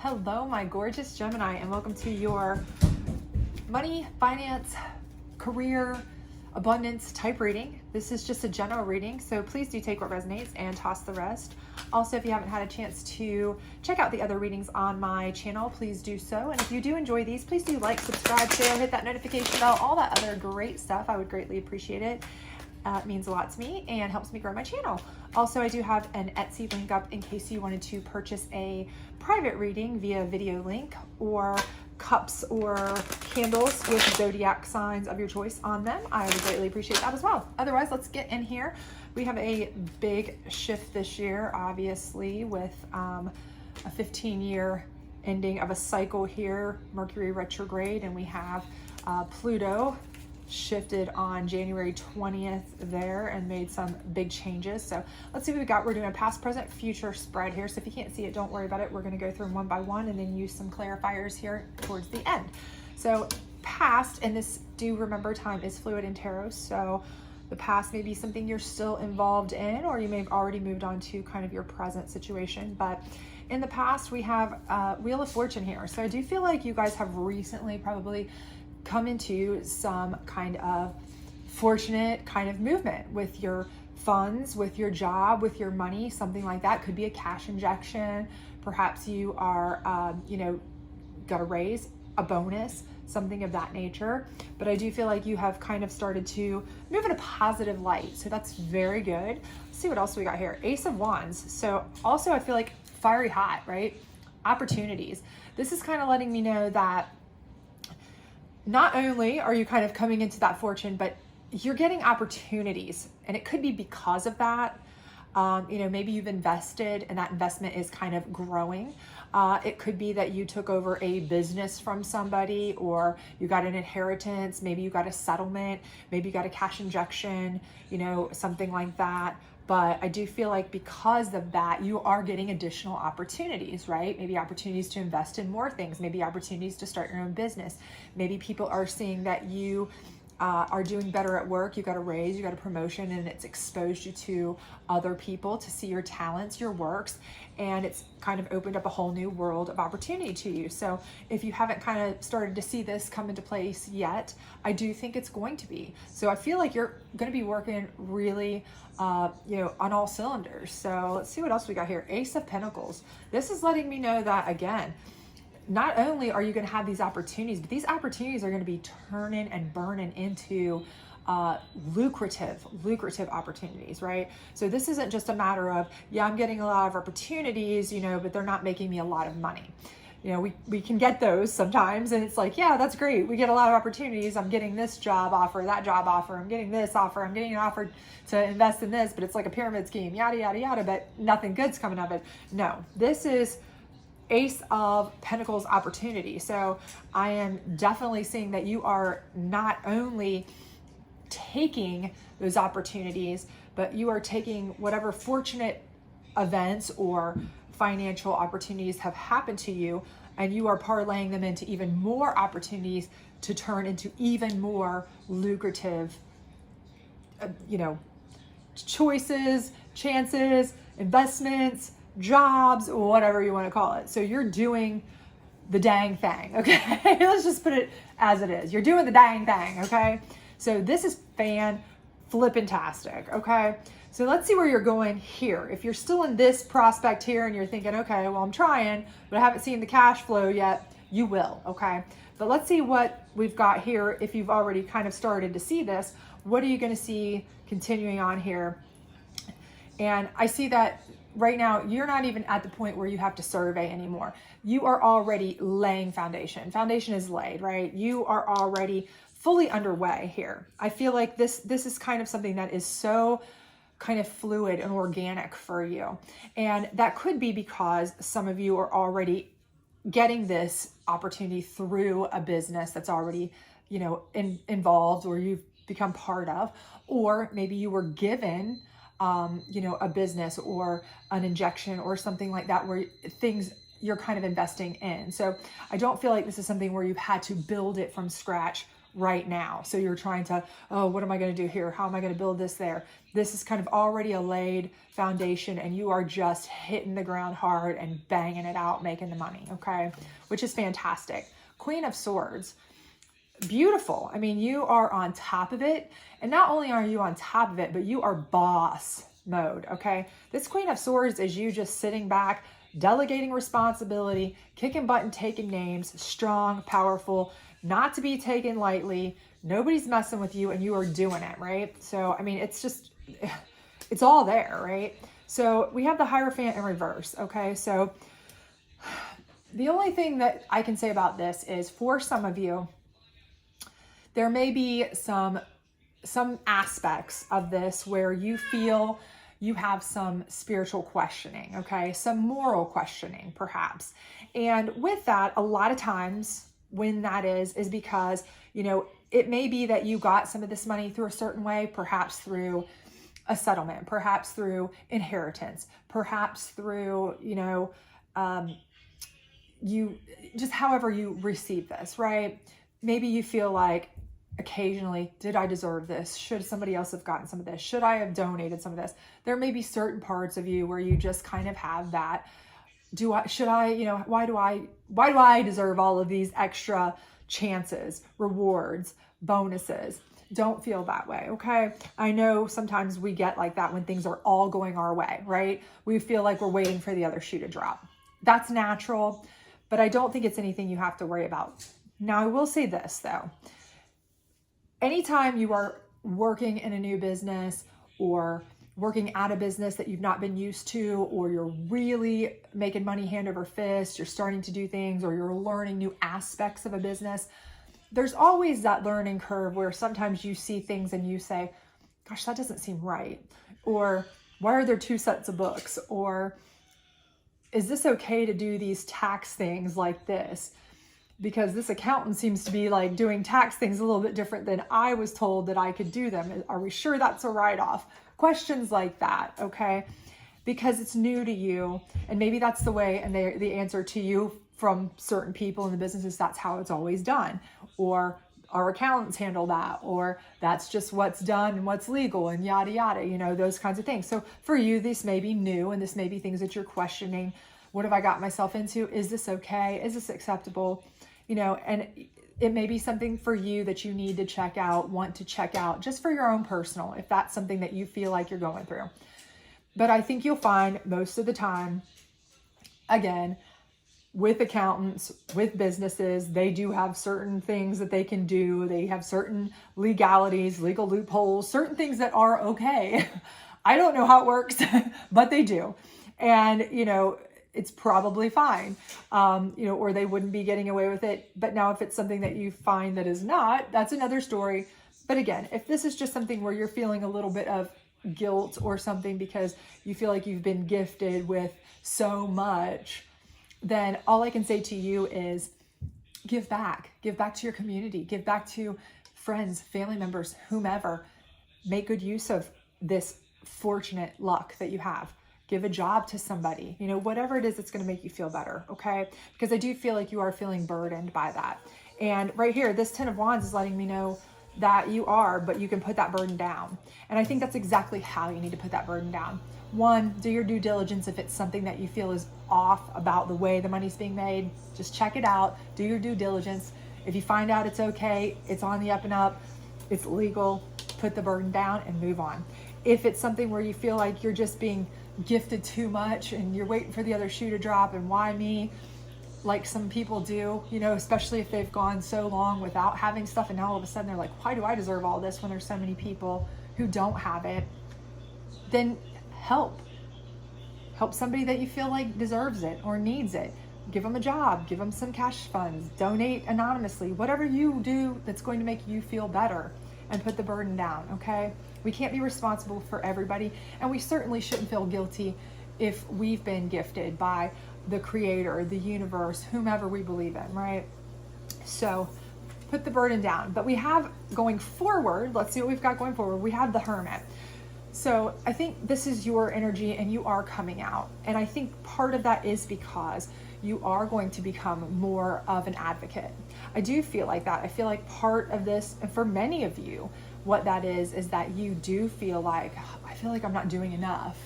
Hello, my gorgeous Gemini, and welcome to your money, finance, career, abundance type reading. This is just a general reading, so please do take what resonates and toss the rest. Also, if you haven't had a chance to check out the other readings on my channel, please do so. And if you do enjoy these, please do like, subscribe, share, hit that notification bell, all that other great stuff. I would greatly appreciate it. It means a lot to me and helps me grow my channel. Also, I do have an Etsy link up in case you wanted to purchase a private reading via video link, or cups or candles with zodiac signs of your choice on them. I would greatly appreciate that as well. Otherwise, let's get in here. We have a big shift this year, obviously, with a 15-year ending of a cycle here, Mercury retrograde, and we have Pluto shifted on January 20th there and made some big changes. So let's see what we got. We're doing a past, present, future spread here. So if you can't see it, don't worry about it. We're going to go through them one by one and then use some clarifiers here towards the end. So past, and this, do remember, time is fluid in tarot. So the past may be something you're still involved in, or you may have already moved on to kind of your present situation. But in the past, we have Wheel of Fortune here. So I do feel like you guys have recently probably come into some kind of fortunate kind of movement with your funds, with your job, with your money, something like that. Could be a cash injection. Perhaps you are, got a raise, a bonus, something of that nature. But I do feel like you have kind of started to move in a positive light. So that's very good. Let's see what else we got here. Ace of Wands. So also I feel like fiery hot, right? Opportunities. This is kind of letting me know that not only are you kind of coming into that fortune, but you're getting opportunities, and it could be because of that. Maybe you've invested and that investment is kind of growing. It could be that you took over a business from somebody, or you got an inheritance. Maybe you got a settlement. Maybe you got a cash injection, something like that. But I do feel like because of that, you are getting additional opportunities, right? Maybe opportunities to invest in more things, maybe opportunities to start your own business. Maybe people are seeing that you are doing better at work, you got a raise, you got a promotion, and it's exposed you to other people to see your talents, your works, and it's kind of opened up a whole new world of opportunity to you. So if you haven't kind of started to see this come into place yet, I do think it's going to be. So I feel like you're going to be working really, on all cylinders. So let's see what else we got here. Ace of Pentacles. This is letting me know that, again, not only are you going to have these opportunities, but these opportunities are going to be turning and burning into lucrative opportunities, right? So this isn't just a matter of, yeah, I'm getting a lot of opportunities, but they're not making me a lot of money. We can get those sometimes, and it's like, yeah, that's great. We get a lot of opportunities. I'm getting this job offer, that job offer. I'm getting this offer. I'm getting an offer to invest in this, but it's like a pyramid scheme, yada, yada, yada, but nothing good's coming of it. No, this is Ace of Pentacles opportunity. So I am definitely seeing that you are not only taking those opportunities, but you are taking whatever fortunate events or financial opportunities have happened to you, and you are parlaying them into even more opportunities to turn into even more lucrative, choices, chances, investments, jobs, whatever you want to call it. So you're doing the dang thing, okay? Let's just put it as it is. You're doing the dang thing, okay? So this is fan-flippin-tastic, okay? So let's see where you're going here. If you're still in this prospect here and you're thinking, okay, well, I'm trying, but I haven't seen the cash flow yet, you will, okay? But let's see what we've got here. If you've already kind of started to see this, what are you going to see continuing on here? And I see that right now, you're not even at the point where you have to survey anymore. You are already laying foundation. Foundation is laid, right? You are already fully underway here. I feel like this is kind of something that is so kind of fluid and organic for you. And that could be because some of you are already getting this opportunity through a business that's already, involved, or you've become part of, or maybe you were given a business or an injection or something like that, where things you're kind of investing in. So I don't feel like this is something where you've had to build it from scratch right now. So you're trying to, oh, what am I going to do here? How am I going to build this there? This is kind of already a laid foundation, and you are just hitting the ground hard and banging it out, making the money, okay? Which is fantastic. Queen of Swords. Beautiful. I mean, you are on top of it. And not only are you on top of it, but you are boss mode, okay? This Queen of Swords is you just sitting back, delegating responsibility, kicking butt and taking names, strong, powerful, not to be taken lightly. Nobody's messing with you and you are doing it, right? So, I mean, it's just, it's all there, right? So we have the Hierophant in reverse, okay? So the only thing that I can say about this is, for some of you, there may be some aspects of this where you feel you have some spiritual questioning, okay? Some moral questioning, perhaps. And with that, a lot of times when that is because, you know, it may be that you got some of this money through a certain way, perhaps through a settlement, perhaps through inheritance, perhaps through, you know, you just however you receive this, right? Maybe you feel like, occasionally, did I deserve this? Should somebody else have gotten some of this? Should I have donated some of this? There may be certain parts of you where you just kind of have that, should I, you know, why do I deserve all of these extra chances, rewards, bonuses? Don't feel that way, okay? I know sometimes we get like that when things are all going our way, right? We feel like we're waiting for the other shoe to drop. That's natural, but I don't think it's anything you have to worry about. Now, I will say this though. Anytime you are working in a new business or working at a business that you've not been used to, or you're really making money hand over fist, you're starting to do things, or you're learning new aspects of a business, there's always that learning curve where sometimes you see things and you say, gosh, that doesn't seem right. Or why are there two sets of books? Or is this okay to do these tax things like this? Because this accountant seems to be like doing tax things a little bit different than I was told that I could do them. Are we sure that's a write-off? Questions like that, okay? Because it's new to you, and maybe that's the way, and the answer to you from certain people in the business is that's how it's always done, or our accountants handle that, or that's just what's done and what's legal and yada yada, you know, those kinds of things. So for you, this may be new, and this may be things that you're questioning. What have I got myself into? Is this okay? Is this acceptable? You know, and it may be something for you that you need to check out, want to check out, just for your own personal, if that's something that you feel like you're going through. But I think you'll find most of the time, again, with accountants, with businesses, they do have certain things that they can do. They have certain legalities, legal loopholes, certain things that are okay. I don't know how it works, but they do. And, you know, it's probably fine, you know, or they wouldn't be getting away with it. But now if it's something that you find that is not, that's another story. But again, if this is just something where you're feeling a little bit of guilt or something because you feel like you've been gifted with so much, then all I can say to you is give back to your community, give back to friends, family members, whomever. Make good use of this fortunate luck that you have. Give a job to somebody, you know, whatever it is that's going to make you feel better, okay? Because I do feel like you are feeling burdened by that. And right here, this 10 of Wands is letting me know that you are, but you can put that burden down. And I think that's exactly how you need to put that burden down. One, do your due diligence. If it's something that you feel is off about the way the money's being made, just check it out, do your due diligence. If you find out it's okay, it's on the up and up, it's legal, put the burden down and move on. If it's something where you feel like you're just being gifted too much and you're waiting for the other shoe to drop, and why me, like some people do, you know, especially if they've gone so long without having stuff, and now all of a sudden they're like, why do I deserve all this when there's so many people who don't have it? Then help somebody that you feel like deserves it or needs it. Give them a job, give them some cash funds, donate anonymously, whatever you do that's going to make you feel better, and put the burden down, okay? We can't be responsible for everybody, and we certainly shouldn't feel guilty if we've been gifted by the creator, the universe, whomever we believe in, right? So put the burden down. But we have going forward, let's see what we've got going forward. We have the Hermit. So I think this is your energy and you are coming out. And I think part of that is because you are going to become more of an advocate. I do feel like that. I feel like part of this, and for many of you, what that is that you do feel like, I feel like I'm not doing enough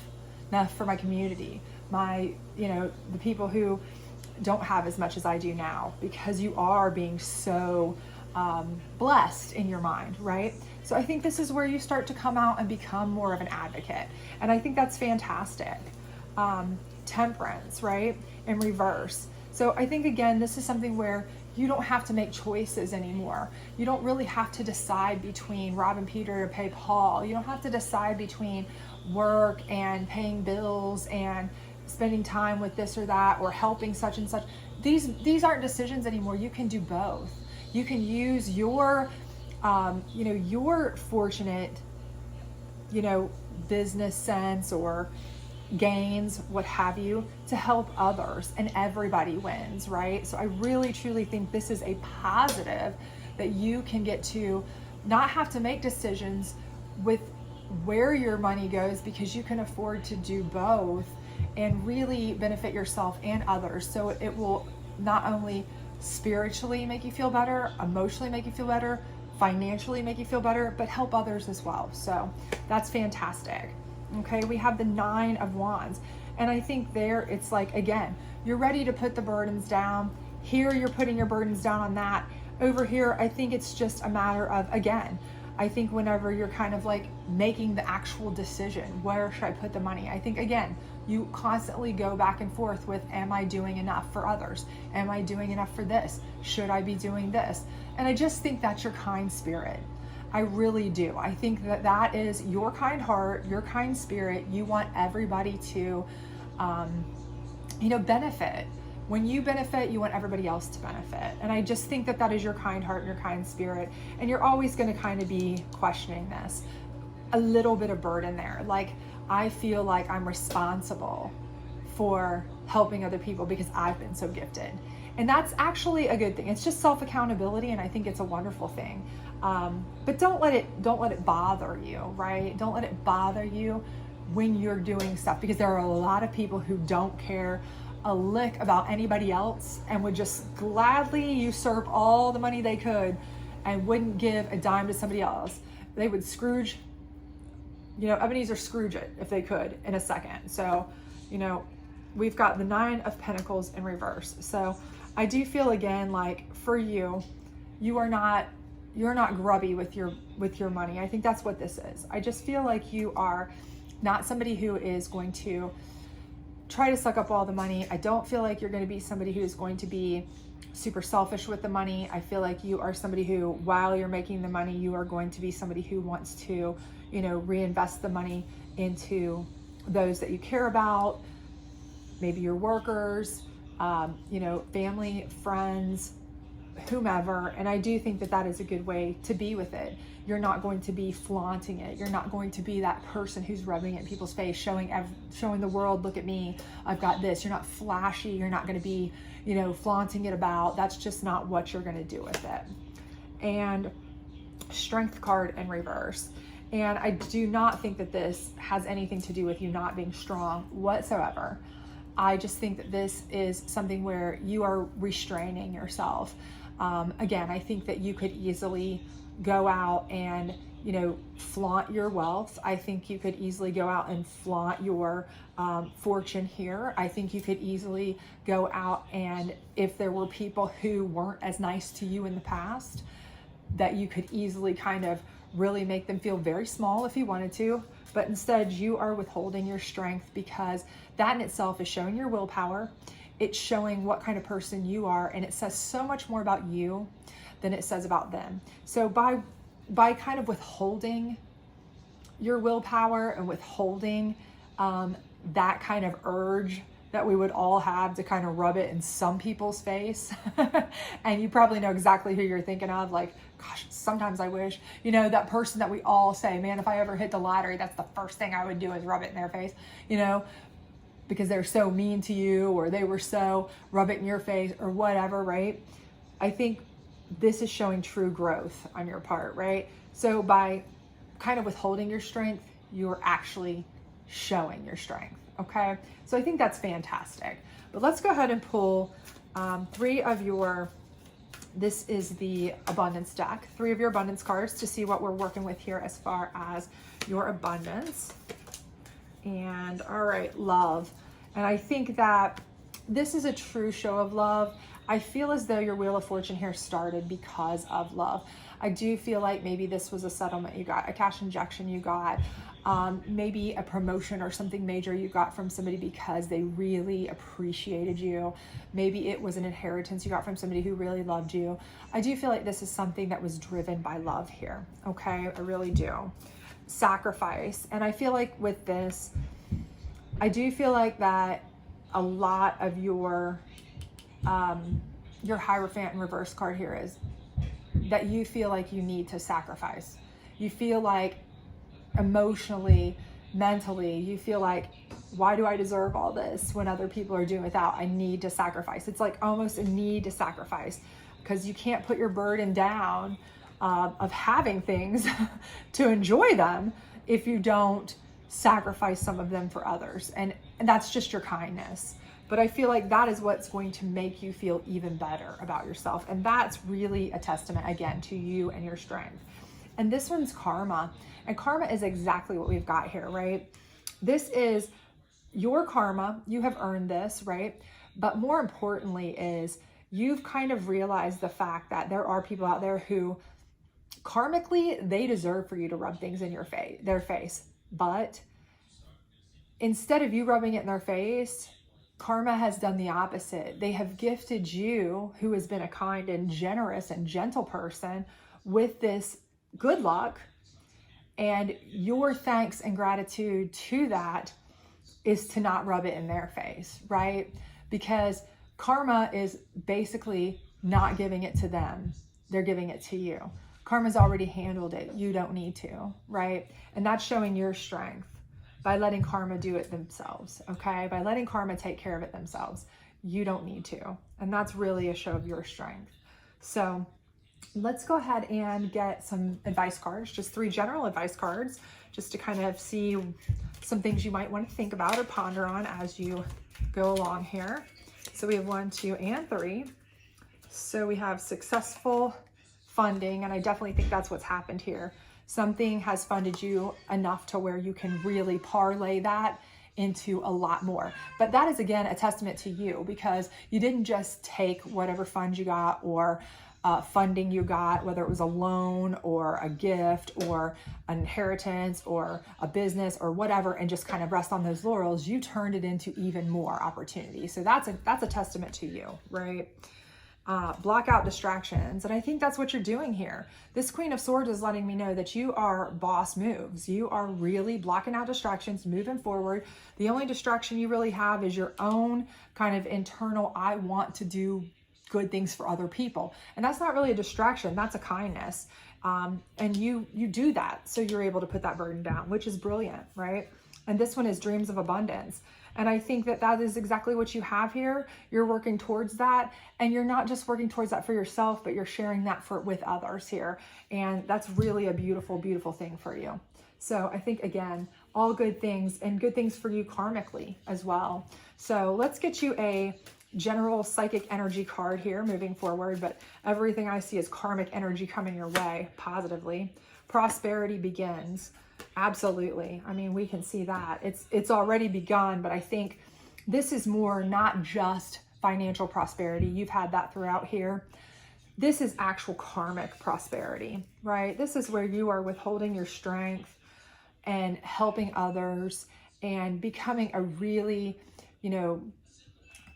for my community, the people who don't have as much as I do now, because you are being so blessed in your mind, right? So I think this is where you start to come out and become more of an advocate. And I think that's fantastic. Temperance, right? In reverse. So I think, again, this is something where you don't have to make choices anymore. You don't really have to decide between robbing Peter to pay Paul. You don't have to decide between work and paying bills and spending time with this or that, or helping such and such. These aren't decisions anymore. You can do both. You can use your your fortunate, business sense or gains, what have you, to help others, and everybody wins, right? So I really truly think this is a positive, that you can get to not have to make decisions with where your money goes, because you can afford to do both and really benefit yourself and others. So it will not only spiritually make you feel better, emotionally make you feel better, financially make you feel better, but help others as well. So that's fantastic. Okay, we have the 9 of Wands. And I think there it's like, again, you're ready to put the burdens down. Here you're putting your burdens down on that. Over here, I think it's just a matter of, again, I think whenever you're kind of like making the actual decision, where should I put the money? I think, again, you constantly go back and forth with, am I doing enough for others? Am I doing enough for this? Should I be doing this? And I just think that's your kind spirit. I really do. I think that is your kind heart, your kind spirit. You want everybody to, benefit. When you benefit, you want everybody else to benefit. And I just think that is your kind heart and your kind spirit. And you're always going to kind of be questioning this. A little bit of burden there. Like, I feel like I'm responsible for helping other people because I've been so gifted. And that's actually a good thing. It's just self-accountability, and I think it's a wonderful thing. But don't let it bother you, right? Don't let it bother you when you're doing stuff, because there are a lot of people who don't care a lick about anybody else and would just gladly usurp all the money they could and wouldn't give a dime to somebody else. They would Scrooge, Ebenezer Scrooge it if they could in a second. So, we've got the 9 of Pentacles in reverse. So I do feel, again, like for you, you're not grubby with your money. I think that's what this is. I just feel like you are not somebody who is going to try to suck up all the money. I don't feel like you're going to be somebody who is going to be super selfish with the money. I feel like you are somebody who, while you're making the money, you are going to be somebody who wants to, reinvest the money into those that you care about, maybe your workers, family, friends, whomever. And I do think that is a good way to be with it. You're not going to be flaunting it. You're not going to be that person who's rubbing it in people's face, showing the world, look at me, I've got this. You're not flashy. You're not going to be, flaunting it about. That's just not what you're going to do with it. And Strength card in reverse. And I do not think that this has anything to do with you not being strong whatsoever. I just think that this is something where you are restraining yourself. Again, I think that you could easily go out and, flaunt your wealth. I think you could easily go out and flaunt your fortune here. I think you could easily go out, and if there were people who weren't as nice to you in the past, that you could easily kind of really make them feel very small if you wanted to. But instead, you are withholding your strength, because that in itself is showing your willpower. It's showing what kind of person you are, and it says so much more about you than it says about them. So by kind of withholding your willpower and withholding that kind of urge that we would all have to kind of rub it in some people's face, and you probably know exactly who you're thinking of, like, gosh, sometimes I wish, that person that we all say, man, if I ever hit the lottery, that's the first thing I would do is rub it in their face, because they're so mean to you, or they were so rub it in your face or whatever, right? I think this is showing true growth on your part, right? So by kind of withholding your strength, you're actually showing your strength, okay? So I think that's fantastic. But let's go ahead and pull three of your, this is the abundance deck, three of your abundance cards to see what we're working with here as far as your abundance. And all right, love. And I think that this is a true show of love. I feel as though your Wheel of Fortune here started because of love. I do feel like maybe this was a settlement you got, a cash injection you got, maybe a promotion or something major you got from somebody because they really appreciated you. Maybe it was an inheritance you got from somebody who really loved you. I do feel like this is something that was driven by love here, okay? I really do. Sacrifice. And I feel like with this, I do feel like that a lot of your Hierophant in reverse card here is that you feel like you need to sacrifice. You feel like emotionally, mentally, you feel like, why do I deserve all this when other people are doing without? I need to sacrifice. It's like almost a need to sacrifice because you can't put your burden down of having things to enjoy them if you don't sacrifice some of them for others. And that's just your kindness. But I feel like that is what's going to make you feel even better about yourself. And that's really a testament, again, to you and your strength. And this one's karma. And karma is exactly what we've got here, right? This is your karma. You have earned this, right? But more importantly is you've kind of realized the fact that there are people out there who karmically, they deserve for you to rub things in their face. But instead of you rubbing it in their face, karma has done the opposite. They have gifted you, who has been a kind and generous and gentle person, with this good luck. And your thanks and gratitude to that is to not rub it in their face, right? Because karma is basically not giving it to them. They're giving it to you. Karma's already handled it. You don't need to, right? And that's showing your strength by letting karma do it themselves, okay? By letting karma take care of it themselves. You don't need to. And that's really a show of your strength. So let's go ahead and get some advice cards, just 3 general advice cards, just to kind of see some things you might want to think about or ponder on as you go along here. So we have 1, 2, and 3. So we have successful funding, and I definitely think that's what's happened here. Something has funded you enough to where you can really parlay that into a lot more. But that is, again, a testament to you, because you didn't just take whatever funds you got or funding you got, whether it was a loan or a gift or an inheritance or a business or whatever, and just kind of rest on those laurels. You turned it into even more opportunity. So that's a testament to you, right? Block out distractions. And I think that's what you're doing here. This Queen of Swords is letting me know that you are boss moves. You are really blocking out distractions, moving forward. The only distraction you really have is your own kind of internal, I want to do good things for other people. And that's not really a distraction. That's a kindness. And you do that. So you're able to put that burden down, which is brilliant, right? And this one is dreams of abundance. And I think that that is exactly what you have here. You're working towards that, and you're not just working towards that for yourself, but you're sharing that with others here. And that's really a beautiful, beautiful thing for you. So I think, again, all good things, and good things for you karmically as well. So let's get you a general psychic energy card here moving forward, but everything I see is karmic energy coming your way positively. Prosperity begins. Absolutely. I mean, we can see that. It's already begun, but I think this is more not just financial prosperity. You've had that throughout here. This is actual karmic prosperity, right? This is where you are withholding your strength and helping others and becoming a really,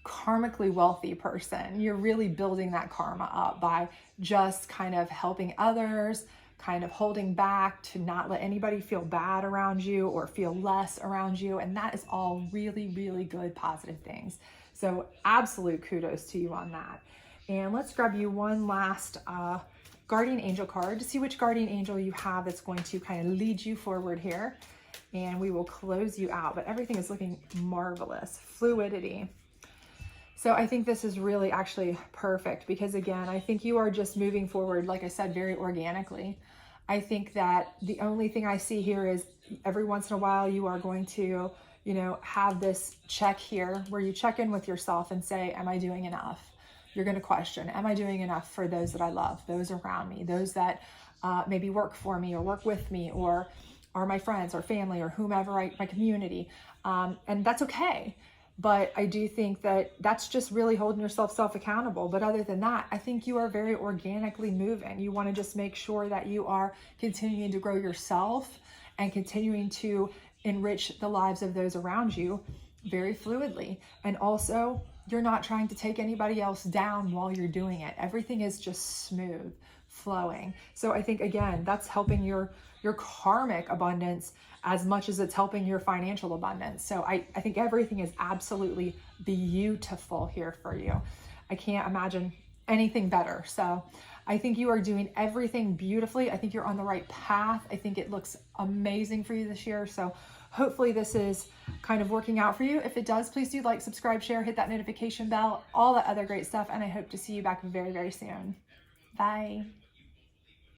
karmically wealthy person. You're really building that karma up by just kind of helping others, kind of holding back to not let anybody feel bad around you or feel less around you. And that is all really, really good, positive things. So absolute kudos to you on that. And let's grab you one last guardian angel card to see which guardian angel you have that's going to kind of lead you forward here. And we will close you out, but everything is looking marvelous. Fluidity. So I think this is really actually perfect because, again, I think you are just moving forward, like I said, very organically. I think that the only thing I see here is every once in a while you are going to, you know, have this check here where you check in with yourself and say, am I doing enough? You're going to question, am I doing enough for those that I love, those around me, those that maybe work for me or work with me or are my friends or family or whomever, my community. And that's okay. But I do think that that's just really holding yourself self-accountable. But other than that, I think you are very organically moving. You want to just make sure that you are continuing to grow yourself and continuing to enrich the lives of those around you very fluidly. And also, you're not trying to take anybody else down while you're doing it. Everything is just smooth flowing. So I think, again, that's helping your karmic abundance as much as it's helping your financial abundance. So I think everything is absolutely beautiful here for you. I can't imagine anything better. So I think you are doing everything beautifully. I think you're on the right path. I think it looks amazing for you this year. So hopefully this is kind of working out for you. If it does, please do like, subscribe, share, hit that notification bell, all that other great stuff. And I hope to see you back very, very soon. Bye.